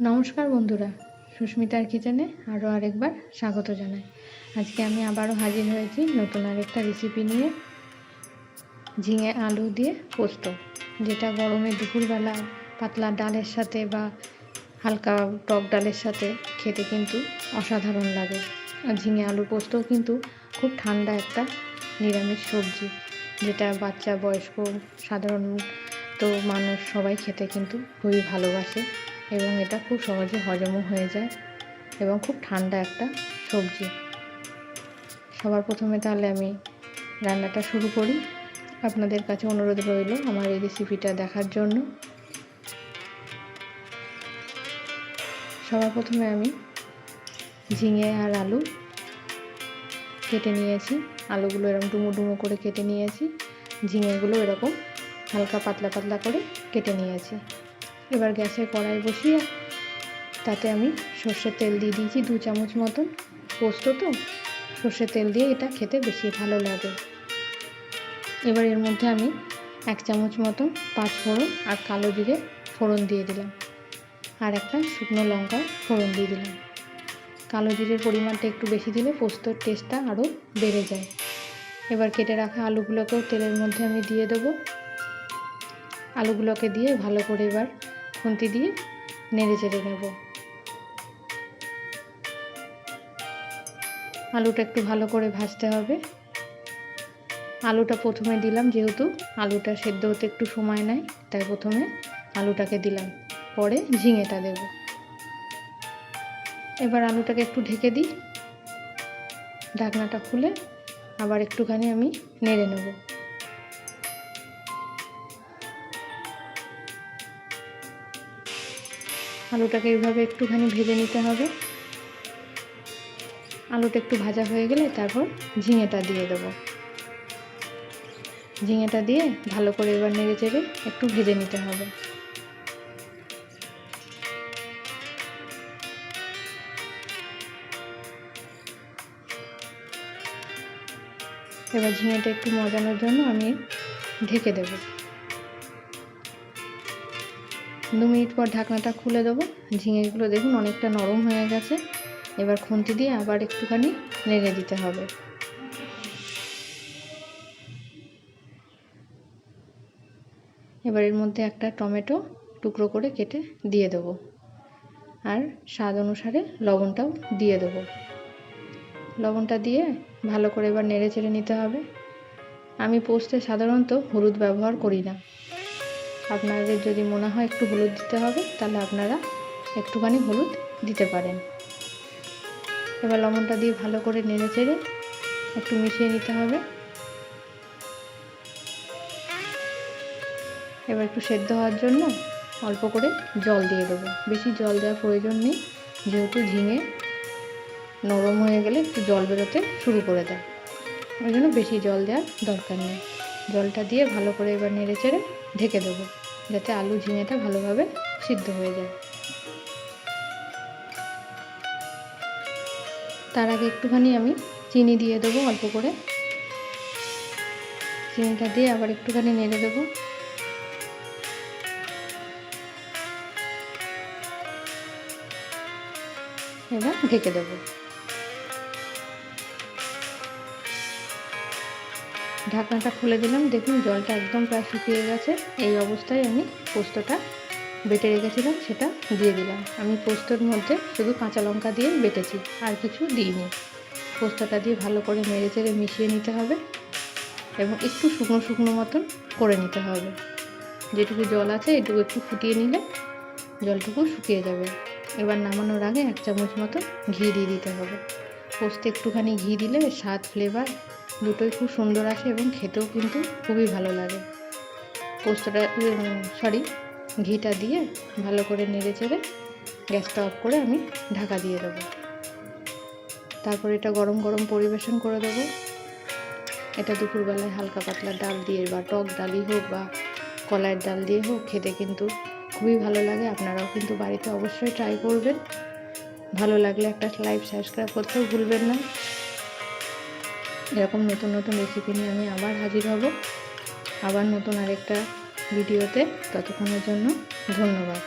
নমস্কার বন্ধুরা, সুস্মিতার কিচেনে আরও আরেকবার স্বাগত জানাই। আজকে আমি আবারও হাজির হয়েছি নতুন আরেকটা রেসিপি নিয়ে। ঝিঙে আলু দিয়ে পোস্ত, যেটা গরমে দুপুরবেলা পাতলা ডালের সাথে বা হালকা টক ডালের সাথে খেতে কিন্তু অসাধারণ লাগে। আর ঝিঙে আলু পোস্তও কিন্তু খুব ঠান্ডা একটা নিরামিষ সবজি, যেটা বাচ্চা, বয়স্ক, সাধারণত মানুষ সবাই খেতে কিন্তু খুবই ভালোবাসে এবং এটা খুব সহজে হজমও হয়ে যায় এবং খুব ঠান্ডা একটা সবজি। সবার প্রথমে তাহলে আমি রান্নাটা শুরু করি। আপনাদের কাছে অনুরোধ রইল আমার এই রেসিপিটা দেখার জন্য। সবার প্রথমে আমি ঝিঙে আর আলু কেটে নিয়েছি। আলুগুলো এরকম ডুমো ডুমো করে কেটে নিয়েছি, ঝিঙেগুলো এরকম হালকা পাতলা পাতলা করে কেটে নিয়েছি। এবার গ্যাসে কড়াই বসিয়ে তাতে আমি সর্ষের তেল দিয়ে দিয়েছি 2 চামচ মতন। পোস্ত তো সর্ষের তেল দিয়ে এটা খেতে বেশি ভালো লাগে। এবার এর মধ্যে আমি 1 চামচ মতন পাঁচফোড়ন আর কালো জিরে ফোড়ন দিয়ে দিলাম, আর একটা শুকনো লঙ্কা ফোড়ন দিয়ে দিলাম। কালো জিরের পরিমাণটা একটু বেশি দিলে পোস্তর টেস্টটা আরও বেড়ে যায়। এবার কেটে রাখা আলুগুলোকেও তেলের মধ্যে আমি দিয়ে দেবো। আলুগুলোকে দিয়ে ভালো করে এবার খুন্তি দিয়ে নেড়ে চেড়ে নেব। আলুটা একটু ভালো করে ভাজতে হবে। আলুটা প্রথমে দিলাম, যেহেতু আলুটা সেদ্ধ হতে একটু সময় নেয়, তাই প্রথমে আলুটাকে দিলাম, পরে ঝিঙেটা দেব। এবার আলুটাকে একটু ঢেকে দিই, ঢাকনাটা খুলে আবার একটুখানি আমি নেড়ে নেব। আলুটাকে এইভাবে একটুখানি ভেজে নিতে হবে। আলুটা একটু ভাজা হয়ে গেলে তারপর ঝিঙেটা দিয়ে দেবো। ঝিঙেটা দিয়ে ভালো করে এবার নেড়ে চেড়ে একটু ভেজে নিতে হবে। এবার ঝিঙেটা একটু মজানোর জন্য আমি ঢেকে দেব। 2 মিনিট পর ঢাকনাটা খুলে দেবো। ঝিঙেগুলো দেখুন অনেকটা নরম হয়ে গেছে। এবার খুন্তি দিয়ে আবার একটুখানি নেড়ে দিতে হবে। এবার এর মধ্যে একটা টমেটো টুকরো করে কেটে দিয়ে দেবো, আর স্বাদ অনুসারে লবণটাও দিয়ে দেবো। লবণটা দিয়ে ভালো করে এবার নেড়ে চেড়ে নিতে হবে। আমি পোস্তে সাধারণত হলুদ ব্যবহার করি না। আপনাদের যদি মনে হয় একটু হলুদ দিতে হবে, তাহলে আপনারা একটুখানি হলুদ দিতে পারেন। এবার লবণটা দিয়ে ভালো করে নেড়ে চেড়ে একটু মিশিয়ে নিতে হবে। এবার একটু সেদ্ধ হওয়ার জন্য অল্প করে জল দিয়ে দেবো। বেশি জল দেওয়ার প্রয়োজন নেই, যেহেতু ঝিঙে নরম হয়ে গেলে একটু জল বেরোতে শুরু করে দেয়, ওই জন্য বেশি জল দেওয়ার দরকার নেই। জলটা দিয়ে ভালো করে এবার নেড়ে চেড়ে ঢেকে দেবো, যাতে আলু ঝিঙেটা ভালোভাবে সিদ্ধ হয়ে যায়। তার আগে একটুখানি আমি চিনি দিয়ে দেবো অল্প করে। চিনিটা দিয়ে আবার একটুখানি নেড়ে দেবো। এবার ঢেকে দেবো। ঢাকনাটা খুলে দিলাম, দেখুন জলটা একদম প্রায় শুকিয়ে গেছে। এই অবস্থায় আমি পোস্তটা বেটে রেখেছিলাম সেটা দিয়ে দিলাম। আমি পোস্তর মধ্যে শুধু কাঁচা লঙ্কা দিয়ে বেটেছি, আর কিছু দিইনি। পোস্তটা দিয়ে ভালো করে নেড়ে চেড়ে মিশিয়ে নিতে হবে এবং একটু শুকনো শুকনো মতন করে নিতে হবে। যেটুকু জল আছে এটুকু একটু ফুটিয়ে নিলে জলটুকু শুকিয়ে যাবে। এবার নামানোর আগে 1 চামচ মতো ঘি দিয়ে দিতে হবে। পোস্তে একটুখানি ঘি দিলে স্বাদ, ফ্লেভার দুটোই খুব সুন্দর আসে এবং খেতেও কিন্তু খুবই ভালো লাগে। ঘিটা দিয়ে ভালো করে নেড়ে চেড়ে গ্যাসটা অফ করে আমি ঢাকা দিয়ে দেবো। তারপর এটা গরম গরম পরিবেশন করে দেবো। এটা দুপুরবেলায় হালকা পাতলা ডাল দিয়ে বা টক ডালই হোক বা কলাইয়ের ডাল দিয়ে হোক খেতে কিন্তু খুবই ভালো লাগে। আপনারাও কিন্তু বাড়িতে অবশ্যই ট্রাই করবেন। ভালো লাগলে একটা লাইক, সাবস্ক্রাইব করতেও ভুলবেন না। এরকম নতুন নতুন রেসিপি নিয়ে আমি আবার হাজির হব, আবার নতুন আরেকটা ভিডিওতে। ততক্ষণের জন্য ধন্যবাদ।